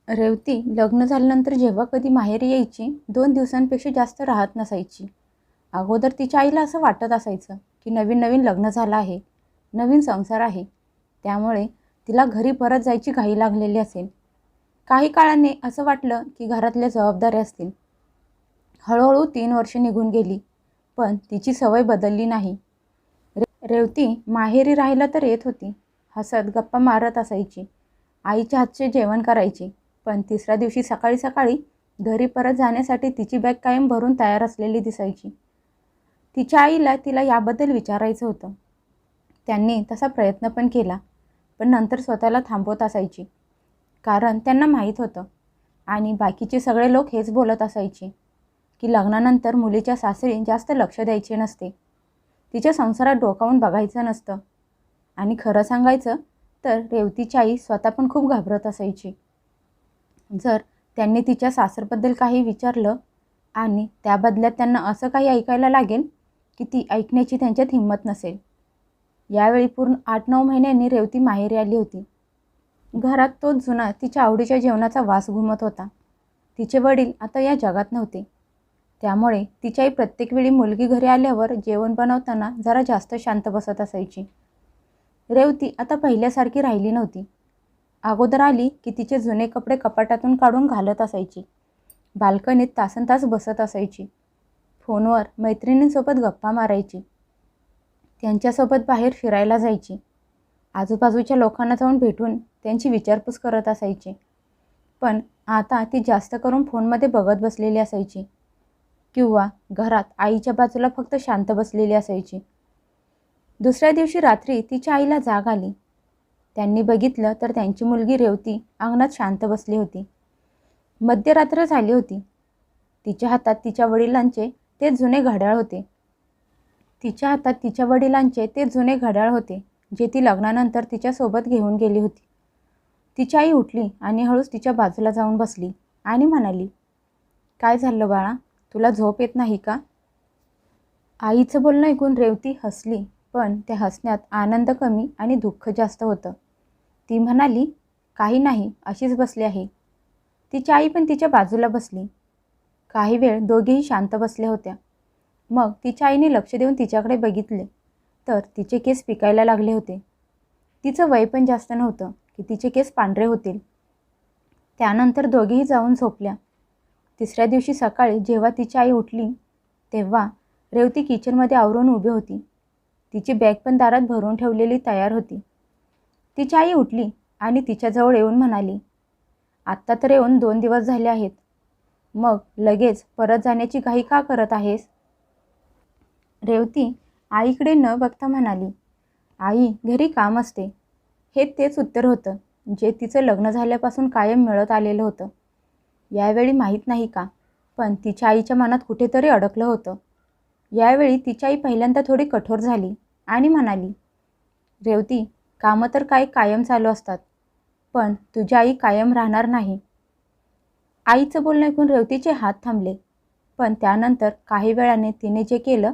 रेवती लग्न झाल्यानंतर जेव्हा कधी माहेरी यायची 2 दिवसांपेक्षा जास्त राहत नसायची. अगोदर तिच्या आईला असं वाटत असायचं की नवीन नवीन लग्न झालं आहे, नवीन संसार आहे, त्यामुळे तिला घरी परत जायची घाई लागलेली असेल. काही काळाने असं वाटलं की घरातल्या जबाबदाऱ्या असतील. हळूहळू 3 वर्ष निघून गेली, पण तिची सवय बदलली नाही. रेवती माहेरी राहायला तर येत होती, हसत गप्पा मारत असायची, आईच्या हातचे जेवण करायची. पण तिसऱ्या दिवशी सकाळी सकाळी घरी परत जाण्यासाठी तिची बॅग कायम भरून तयार असलेली दिसायची. तिच्या आईला तिला याबद्दल विचारायचं होतं. त्यांनी तसा प्रयत्न पण केला, पण नंतर स्वतःला थांबवत असायची. कारण त्यांना माहीत होतं आणि बाकीचे सगळे लोक हेच बोलत असायचे की लग्नानंतर मुलीच्या सासरी जास्त लक्ष द्यायचे नसते, तिच्या संसारात डोकावून बघायचं नसतं. आणि खरं सांगायचं तर रेवतीची आई स्वतः पण खूप घाबरत असायची. जर त्यांनी तिच्या सासरबद्दल काही विचारलं आणि त्या बदल्यात त्यांना असं काही ऐकायला लागेल की ती ऐकण्याची त्यांच्यात हिंमत नसेल. यावेळी पूर्ण 8-9 महिन्यांनी रेवती माहेरी आली होती. घरात तोच जुना तिच्या आवडीच्या जेवणाचा वास घुमत होता. तिचे वडील आता या जगात नव्हते, त्यामुळे तिची आई प्रत्येक वेळी मुलगी घरी आल्यावर जेवण बनवताना जरा जास्त शांत बसत असायची. रेवती आता पहिल्यासारखी राहिली नव्हती. अगोदर आली की तिचे जुने कपडे कपाटातून काढून घालत असायची, बाल्कनीत तासनतास बसत असायची, फोनवर मैत्रिणींसोबत गप्पा मारायची, त्यांच्यासोबत बाहेर फिरायला जायची, आजूबाजूच्या लोकांना जाऊन भेटून त्यांची विचारपूस करत असायची. पण आता ती जास्त करून फोनमध्ये बघत बसलेली असायची किंवा घरात आईच्या बाजूला फक्त शांत बसलेली असायची. दुसऱ्या दिवशी रात्री तिच्या आईला जाग आली. त्यांनी बघितलं तर त्यांची मुलगी रेवती अंगणात शांत बसली होती. मध्यरात्र झाली होती. तिच्या हातात तिच्या वडिलांचे ते जुने घड्याळ होते जे ती लग्नानंतर तिच्यासोबत घेऊन गेली होती. तिची आई उठली आणि हळूच तिच्या बाजूला जाऊन बसली आणि म्हणाली, "काय झालं बाळा, तुला झोप येत नाही का?" आईचं बोलणं ऐकून रेवती हसली, पण त्या हसण्यात आनंद कमी आणि दुःख जास्त होतं. ती म्हणाली, "काही नाही, अशीच बसली आहे." तिची आई पण तिच्या बाजूला बसली. काही वेळ दोघेही शांत बसल्या होत्या. मग तिच्या आईने लक्ष देऊन तिच्याकडे बघितले तर तिचे केस पिकायला लागले होते. तिचं वय पण जास्त नव्हतं की तिचे केस पांढरे होतील. त्यानंतर दोघेही जाऊन झोपल्या. तिसऱ्या दिवशी सकाळी जेव्हा तिची आई उठली तेव्हा रेवती किचनमध्ये आवरून उभी होती. तिची बॅग पण दारात भरून ठेवलेली तयार होती. तिची आई उठली आणि तिच्याजवळ येऊन म्हणाली, "आत्ता तर येऊन 2 दिवस झाले आहेत, मग लगेच परत जाण्याची घाई का करत आहेस?" रेवती आईकडे न बघता म्हणाली, "आई, घरी काम असते." हे तेच उत्तर होतं जे तिचं लग्न झाल्यापासून कायम मिळत आलेलं होतं. यावेळी माहीत नाही का, पण तिच्या आईच्या मनात कुठेतरी अडकलं होतं. यावेळी तिची आई पहिल्यांदा थोडी कठोर झाली आणि म्हणाली, "रेवती, कामं तर काय कायम चालू असतात, पण तुझी आई कायम राहणार नाही." आईचं बोलणं ऐकून रेवतीचे हात थांबले, पण त्यानंतर काही वेळाने तिने जे केलं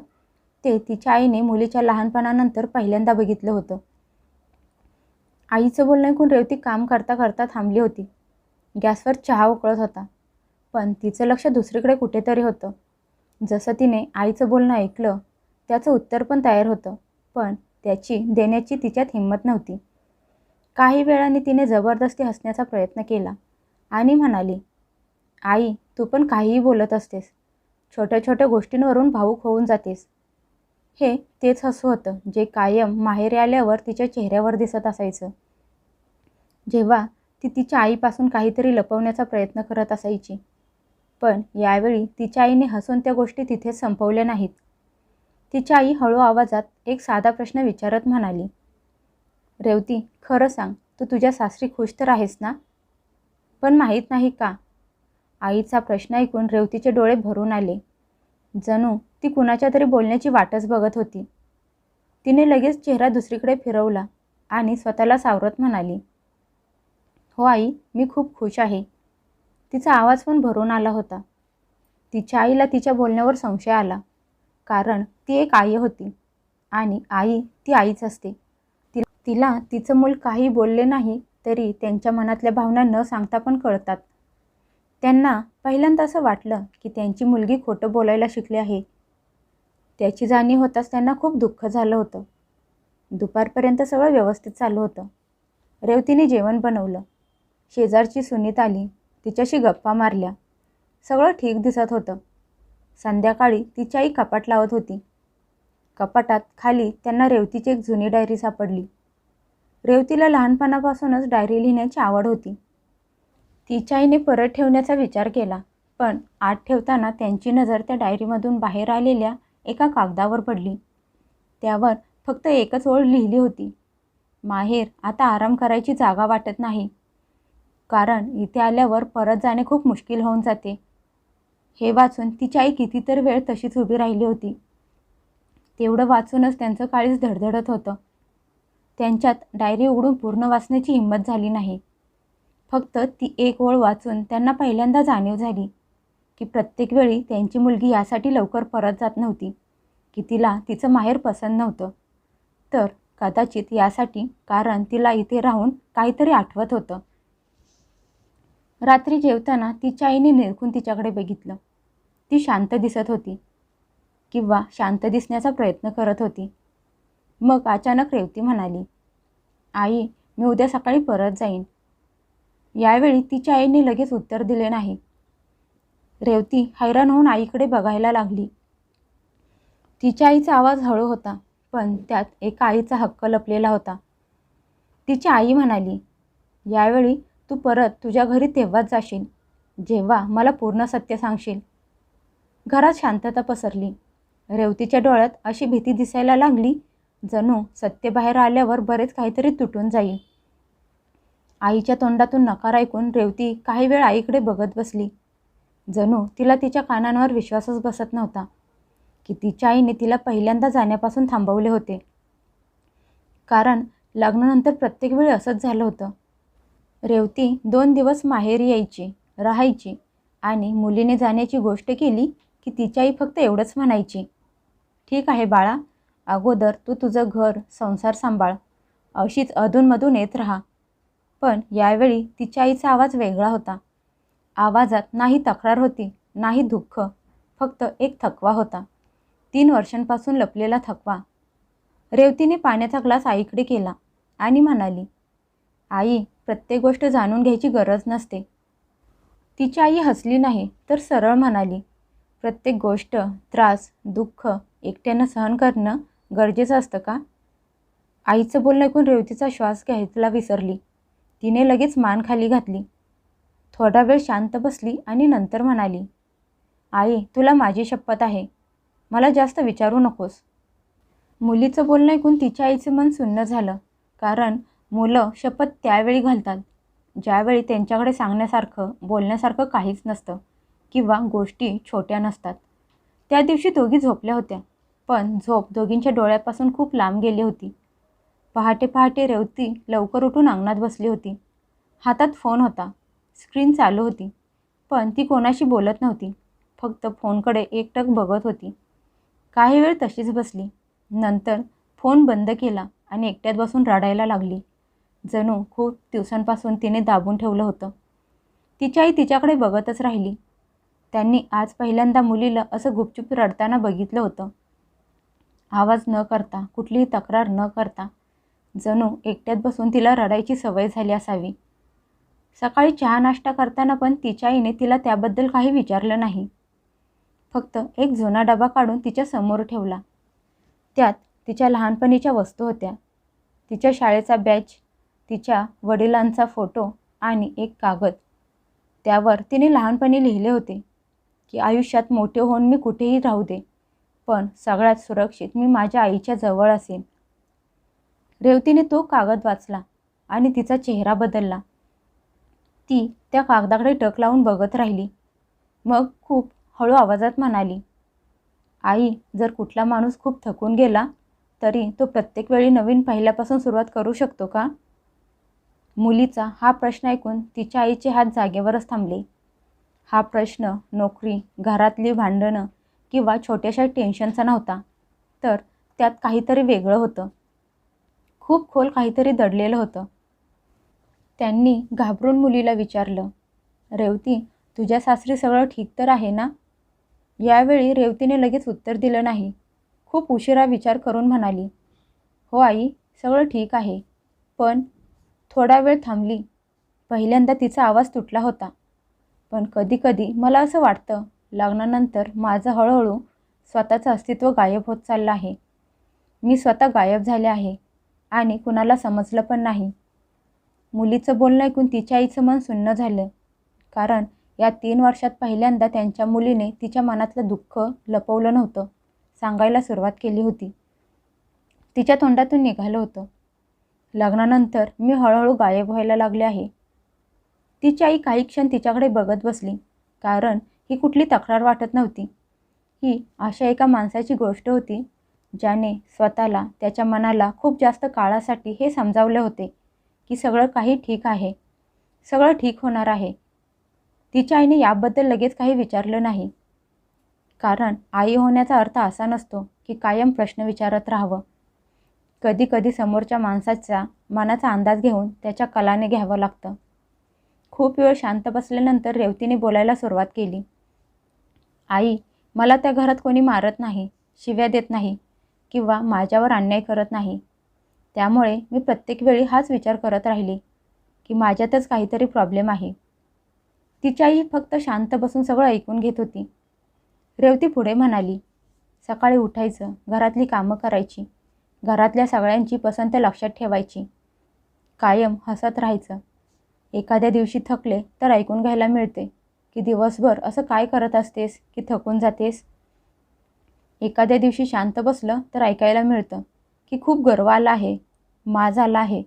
ते तिच्या आईने मुलीच्या लहानपणानंतर पहिल्यांदा बघितलं होतं. आईचं बोलणं ऐकून रेवती काम करता करता थांबली होती. गॅसवर चहा उकळत होता, पण तिचं लक्ष दुसरीकडे कुठेतरी होतं. जसं तिने आईचं बोलणं ऐकलं त्याचं उत्तर पण तयार होतं, पण त्याची देण्याची तिच्यात हिंमत नव्हती. काही वेळाने तिने जबरदस्ती हसण्याचा प्रयत्न केला आणि म्हणाली, "आई, तू पण काहीही बोलत असतेस, छोट्या छोट्या गोष्टींवरून भावूक होऊन जातेस." हे तेच हसू होतं जे कायम माहेरी आल्यावर तिच्या चेहऱ्यावर दिसत असायचं, जेव्हा ती तिच्या आईपासून काहीतरी लपवण्याचा प्रयत्न करत असायची. पण यावेळी तिच्या आईने हसून त्या गोष्टी तिथेच संपवल्या नाहीत. तिची आई हळू आवाजात एक साधा प्रश्न विचारत म्हणाली, "रेवती, खरं सांग, तू तुझ्या सासरी खुश तर आहेस ना?" "पण माहीत नाही का?" आईचा प्रश्न ऐकून रेवतीचे डोळे भरून आले. जणू ती कुणाच्या तरी बोलण्याची वाटच बघत होती. तिने लगेच चेहरा दुसरीकडे फिरवला आणि स्वतःला सावरत म्हणाली, "हो आई, मी खूप खुश आहे." तिचा आवाज पण भरून आला होता. तिच्या आईला तिच्या बोलण्यावर संशय आला, कारण ती एक आई होती आणि आई ती आईच असते. तिला तिचं मूल काही बोलले नाही तरी त्यांच्या मनातल्या भावना न सांगता पण कळतात. त्यांना पहिल्यांदा असं वाटलं की त्यांची मुलगी खोटं बोलायला शिकली आहे. त्याची जाणीव होताच त्यांना खूप दुःख झालं होतं. दुपारपर्यंत सगळं व्यवस्थित चालू होतं. रेवतीने जेवण बनवलं. शेजारची सुनीत आली. तिच्याशी गप्पा मारल्या. सगळं ठीक दिसत होतं. संध्याकाळी तिची आई कपाट लावत होती. कपाटात खाली त्यांना रेवतीची एक जुनी डायरी सापडली. रेवतीला लहानपणापासूनच डायरी लिहिण्याची आवड होती. तिच्या आईने परत ठेवण्याचा विचार केला, पण आत ठेवताना त्यांची नजर त्या डायरीमधून बाहेर आलेल्या एका कागदावर पडली. त्यावर फक्त एकच ओळ लिहिली होती, माहेर आता आराम करायची जागा वाटत नाही, कारण इथे आल्यावर परत जाणे खूप मुश्किल होऊन जाते. हे वाचून तिची आई कितीतरी वेळ तशीच उभी राहिली होती. तेवढं वाचूनच त्यांचं काळीज धडधडत होतं. त्यांच्यात डायरी उघडून पूर्ण वाचण्याची हिंमत झाली नाही. फक्त ती एक ओळ वाचून त्यांना पहिल्यांदा जाणीव झाली की प्रत्येक वेळी त्यांची मुलगी यासाठी लवकर परत जात नव्हती की तिला तिचं माहेर पसंत नव्हतं, तर कदाचित यासाठी कारण तिला इथे राहून काहीतरी आठवत होतं. रात्री जेवताना तिच्या आईने निरखून तिच्याकडे बघितलं. ती शांत दिसत होती किंवा शांत दिसण्याचा प्रयत्न करत होती. मग अचानक रेवती म्हणाली, आई, मी उद्या सकाळी परत जाईन. यावेळी तिच्या आईने लगेच उत्तर दिले नाही. रेवती हैराण होऊन आईकडे बघायला लागली. तिच्या आईचा आवाज हळू होता, पण त्यात एका आईचा हक्क लपलेला होता. तिची आई म्हणाली, यावेळी तू परत तुझ्या घरी तेव्हाच जाशील जेव्हा मला पूर्ण सत्य सांगशील. घरात शांतता पसरली. रेवतीच्या डोळ्यात अशी भीती दिसायला लागली जणू सत्य बाहेर आल्यावर बरेच काहीतरी तुटून जाईल. आईच्या तोंडातून नकार ऐकून रेवती काही वेळ आईकडे बघत बसली. जणू तिला तिच्या कानांवर विश्वासच बसत नव्हता की तिच्या आईने तिला पहिल्यांदा जाण्यापासून थांबवले होते. कारण लग्नानंतर प्रत्येक वेळी असंच झालं होतं. रेवती 2 दिवस माहेरी यायची, राहायची आणि मुलीने जाण्याची गोष्ट केली की तिची आई फक्त एवढंच म्हणायची, ठीक आहे बाळा, अगोदर तू तुझं घर संसार सांभाळ, अशीच अधूनमधून येत राहा. पण यावेळी तिच्या आईचा आवाज वेगळा होता. आवाजात नाही तक्रार होती, नाही दुःख, फक्त एक थकवा होता. 3 वर्षांपासून लपलेला थकवा. रेवतीने पाण्याचा ग्लास आईकडे केला आणि म्हणाली, आई, प्रत्येक गोष्ट जाणून घ्यायची गरज नसते. तिची आई हसली नाही, तर सरळ म्हणाली, प्रत्येक गोष्ट, त्रास, दुःख एकट्यानं सहन करणं गरजेचं असतं का? आईचं बोलणं ऐकून रेवतीचा श्वास घ्यायला विसरली. तिने लगेच मान खाली घातली. थोडा वेळ शांत बसली आणि नंतर म्हणाली, आई, तुला माझी शपथ आहे, मला जास्त विचारू नकोस. मुलीचं बोलणं ऐकून तिच्या आईचं मन सुन्न झालं. कारण मुलं शपथ त्यावेळी घालतात ज्यावेळी त्यांच्याकडे सांगण्यासारखं बोलण्यासारखं काहीच नसतं किंवा गोष्टी छोट्या नसतात. त्या दिवशी दोघी झोपल्या होत्या, पण झोप दोघींच्या डोळ्यापासून खूप लांब गेली होती. पहाटे पहाटे रेवती लवकर उठून अंगणात बसली होती. हातात फोन होता. स्क्रीन चालू होती, पण ती कोणाशी बोलत नव्हती. फक्त फोनकडे एकटक बघत होती. काही वेळ तशीच बसली. नंतर फोन बंद केला आणि एकट्यात बसून रडायला लागली. जणू खूप दिवसांपासून तिने दाबून ठेवलं होतं. तिची आई तिच्याकडे बघतच राहिली. त्यांनी आज पहिल्यांदा मुलीला असं गुपचूप रडताना बघितलं होतं. आवाज न करता, कुठलीही तक्रार न करता, जणू एकट्यात बसून तिला रडायची सवय झाली असावी. सकाळी चहा नाश्ता करताना पण तिच्या आईने तिला त्याबद्दल काही विचारलं नाही. फक्त एक जुना डबा काढून तिच्या समोर ठेवला. त्यात तिच्या लहानपणीच्या वस्तू होत्या. तिच्या शाळेचा बॅच, तिच्या वडिलांचा फोटो आणि एक कागद. त्यावर तिने लहानपणी लिहिले होते की आयुष्यात मोठे होऊन मी कुठेही राहू दे, पण सगळ्यात सुरक्षित मी माझ्या आईच्या जवळ असेन. रेवतीने तो कागद वाचला आणि तिचा चेहरा बदलला. ती त्या कागदाकडे टक लावून बघत राहिली. मग खूप हळू आवाजात म्हणाली, आई, जर कुठला माणूस खूप थकून गेला तरी तो प्रत्येक वेळी नवीन पहिल्यापासून सुरुवात करू शकतो का? मुलीचा हा प्रश्न ऐकून तिच्या आईचे हात जागेवरच थांबले. हा प्रश्न नोकरी, घरातली भांडणं किंवा छोट्याशा टेन्शनचा नव्हता, तर त्यात काहीतरी वेगळं होतं. खूप खोल काहीतरी दडलेलं होतं. त्यांनी घाबरून मुलीला विचारलं, रेवती, तुझ्या सासरी सगळं ठीक तर आहे ना? यावेळी रेवतीने लगेच उत्तर दिलं नाही. खूप उशिरा विचार करून म्हणाली, हो आई, सगळं ठीक आहे. पण थोडा वेळ थांबली. पहिल्यांदा तिचा आवाज तुटला होता. पण कधी कधी मला असं वाटतं, लग्नानंतर माझं हळूहळू स्वतःचं अस्तित्व गायब होत चाललं आहे. मी स्वतः गायब झाले आहे आणि कुणाला समजलं पण नाही. मुलीचं बोलणं ऐकून तिच्या आईचं मन सुन्न झालं. कारण या 3 वर्षात पहिल्यांदा त्यांच्या मुलीने तिच्या मनातलं दुःख लपवलं नव्हतं, सांगायला सुरुवात केली होती. तिच्या तोंडातून निघालं होतं, लग्नानंतर मी हळूहळू गायब व्हायला लागले आहे. तिची आई काही क्षण तिच्याकडे बघत बसली, कारण ही कुठली तक्रार वाटत नव्हती. ही अशा एका माणसाची गोष्ट होती, ज्याने स्वतःला, त्याच्या मनाला खूप जास्त काळासाठी हे समजावले होते की सगळं काही ठीक आहे, सगळं ठीक होणार आहे. तिच्या आईने याबद्दल लगेच काही विचारलं नाही, कारण आई होण्याचा अर्थ असा नसतो की कायम प्रश्न विचारत राहावं. कधी कधी समोरच्या माणसाच्या मनाचा अंदाज घेऊन त्याच्या कलाने घ्यावं लागतं. खूप वेळ शांत बसल्यानंतर रेवतीने बोलायला सुरुवात केली, आई, मला त्या घरात कोणी मारत नाही, शिव्या देत नाही किंवा माझ्यावर अन्याय करत नाही. त्यामुळे मी प्रत्येक वेळी हाच विचार करत राहिली की माझ्यातच काहीतरी प्रॉब्लेम आहे. तिची आई फक्त शांत बसून सगळं ऐकून घेत होती. रेवती पुढे म्हणाली, सकाळी उठायचं, घरातली कामं करायची, घरातल्या सगळ्यांची पसंत लक्षात ठेवायची, कायम हसत राहायचं. एखाद्या दिवशी थकले तर ऐकून घ्यायला मिळते की दिवसभर असं काय करत असतेस की थकून जातेस. एखाद्या दिवशी शांत बसलं तर ऐकायला मिळतं की खूप गर्व आला आहे, माज आला आहे.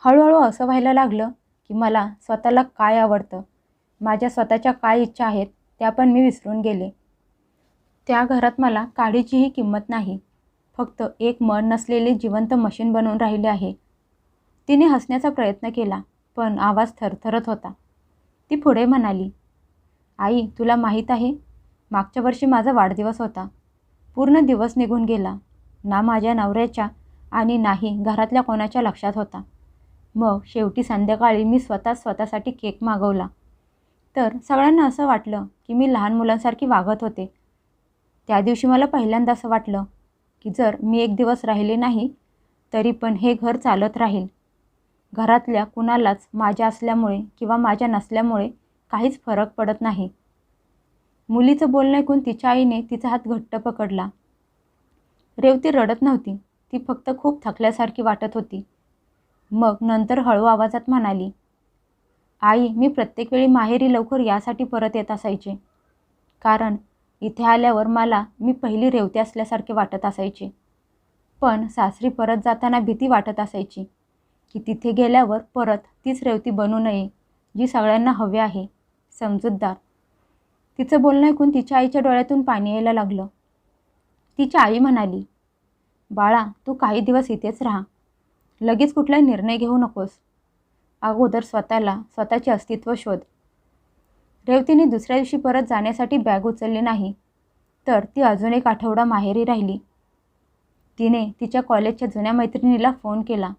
हळूहळू असं व्हायला लागलं की मला स्वतःला काय आवडतं, माझ्या स्वतःच्या काय इच्छा आहेत त्या पण मी विसरून गेले. त्या घरात मला काडीचीही किंमत नाही, फक्त एक मन नसलेले जिवंत मशीन बनवून राहिले आहे. तिने हसण्याचा प्रयत्न केला, पण आवाज थरथरत होता. ती पुढे म्हणाली, आई, तुला माहीत आहे, मागच्या वर्षी माझा वाढदिवस होता. पूर्ण दिवस निघून गेला. ना माझ्या नवऱ्याच्या आणि नाही घरातल्या कोणाच्या लक्षात होता. मग शेवटी संध्याकाळी मी स्वतःसाठी केक मागवला. तर सगळ्यांना असं वाटलं की मी लहान मुलांसारखी वागत होते. त्या दिवशी मला पहिल्यांदा असं वाटलं की जर मी एक दिवस राहिले नाही तरी पण हे घर चालत राहील. घरातल्या कुणालाच माझ्या असल्यामुळे किंवा माझ्या नसल्यामुळे काहीच फरक पडत नाही. मुलीचं बोलणं ऐकून तिच्या आईने तिचा हात घट्ट पकडला. रेवती रडत नव्हती, ती फक्त खूप थकल्यासारखी वाटत होती. मग नंतर हळू आवाजात म्हणाली, आई, मी प्रत्येक वेळी माहेरी लवकर यासाठी परत येत असायचे, कारण इथे आल्यावर मला मी पहिली रेवती असल्यासारखे वाटत असायचे. पण सासरी परत जाताना भीती वाटत असायची की तिथे गेल्यावर परत तीच रेवती बनू नये जी सगळ्यांना हवी आहे, समजूतदार. तिचं बोलणं ऐकून तिच्या आईच्या डोळ्यातून पाणी यायला लागलं. तिची आई म्हणाली, बाळा, तू काही दिवस इथेच राहा, लगेच कुठला निर्णय घेऊ नकोस. अगोदर स्वतःचे अस्तित्व शोध. रेवतीने दुसऱ्या दिवशी परत जाण्यासाठी बॅग उचलली नाही, तर ती अजून एक आठवडा माहेरी राहिली. तिने तिच्या कॉलेजच्या जुन्या मैत्रिणीला फोन केला,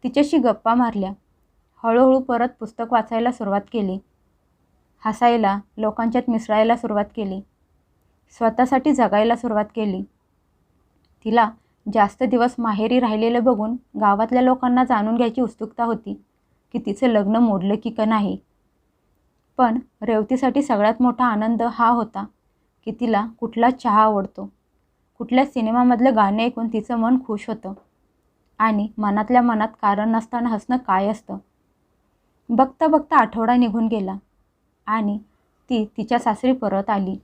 तिच्याशी गप्पा मारल्या. हळूहळू परत पुस्तक वाचायला सुरुवात केली, हसायला, लोकांच्यात मिसळायला सुरुवात केली, स्वतःसाठी जगायला सुरुवात केली. तिला जास्त दिवस माहेरी राहिलेलं बघून गावातल्या लोकांना जाणून घ्यायची उत्सुकता होती की तिचं लग्न मोडलं की नाही. पण रेवतीसाठी सगळ्यात मोठा आनंद हा होता की तिला कुठला चहा आवडतो, कुठल्या सिनेमामधलं गाणे ऐकून तिचं मन खुश होतं आणि मनातल्या मनात कारण नसताना हसणं काय असतं. बघता बघता आठवडा निघून गेला आणि ती तिच्या सासरी परत आली.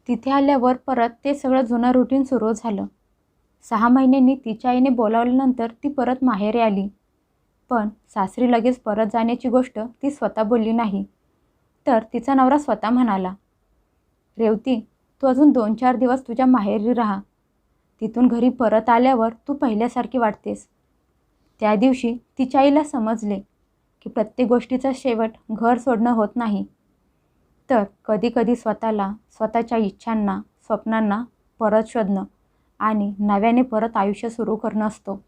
तिथे आल्यावर परत ते सगळं जुनं रुटीन सुरू झालं. 6 महिन्यांनी तिच्या आईने बोलावल्यानंतर ती परत माहेरी आली. पण सासरी लगेच परत जाण्याची गोष्ट ती स्वतः बोलली नाही, तर तिचा नवरा स्वतः म्हणाला, रेवती, तू अजून 2-4 दिवस तुझ्या माहेरी राहा. तिथून घरी परत आल्यावर तू पहिल्यासारखी वाटतेस. त्या दिवशी तिच्या आईला समजले की प्रत्येक गोष्टीचा शेवट घर सोडणं होत नाही, तर कधी कधी स्वतःला, स्वतःच्या इच्छांना, स्वप्नांना परत शोधणं आणि नव्याने परत आयुष्य सुरू करणं असतो.